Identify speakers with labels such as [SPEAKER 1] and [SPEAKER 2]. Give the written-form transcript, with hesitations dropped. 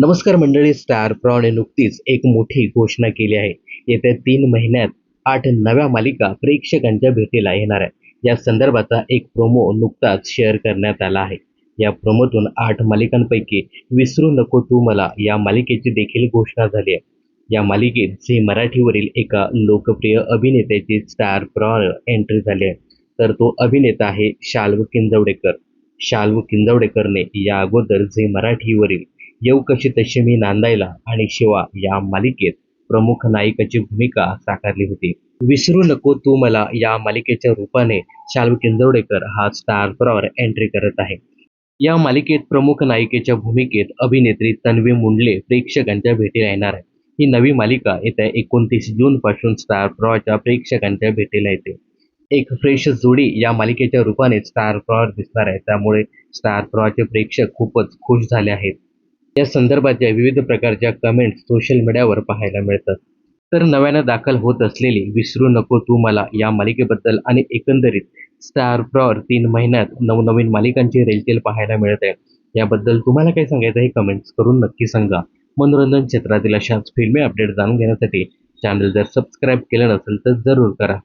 [SPEAKER 1] नमस्कार मंडळी. स्टार प्रॉने नुकतीच एक मोठी घोषणा केली आहे. येत्या 3 महिन्यात 8 नव्या मालिका प्रेक्षकांच्या भेटीला येणार आहे. या संदर्भाचा एक प्रोमो नुकताच शेअर करण्यात आला आहे. या प्रोमोतून 8 मालिकांपैकी विसरू नको तू मला या मालिकेची देखील घोषणा झाली आहे. या मालिकेत झी मराठीवरील एका लोकप्रिय अभिनेत्याची स्टार प्रॉ एंट्री झाली आहे. तर तो अभिनेता आहे शाल्व किंजवडेकर. शाल्व किंजवडेकरने या अगोदर झी मराठीवरील येऊ कशी तशी मी नांदायला आणि शिवा या मालिकेत प्रमुख नायिकाची भूमिका साकारली होती. विसरू नको तू मला या मालिकेच्या रूपाने शाल्व किंजवडेकर हा स्टार प्रॉवर एंट्री करत आहे. या मालिकेत प्रमुख नायिकेच्या भूमिकेत अभिनेत्री तन्वी मुंडले प्रेक्षकांच्या भेटीला येणार आहे. ही नवी मालिका येत्या 29 जून पासून स्टार प्रॉच्या प्रेक्षकांच्या भेटीला येते. एक फ्रेश जोडी या मालिकेच्या रूपाने स्टार प्रॉवर दिसणार आहे. त्यामुळे स्टार प्रॉचे प्रेक्षक खूपच खुश झाले आहेत. या संदर्भाच्या विविध प्रकारच्या कमेंट्स सोशल मीडियावर पाहायला मिळतात. तर नव्यानं दाखल होत असलेली विसरू नको तू मला या मालिकेबद्दल आणि एकंदरीत स्टार प्रॉवर 3 महिन्यात नवनवीन मालिकांची रेलचेल पाहायला मिळत आहे. याबद्दल तुम्हाला काय सांगायचं हे कमेंट्स करून नक्की सांगा. मनोरंजन क्षेत्रातील अशाच फिल्मी अपडेट जाणून घेण्यासाठी चॅनल जर सबस्क्राईब केलं नसेल तर जरूर करा.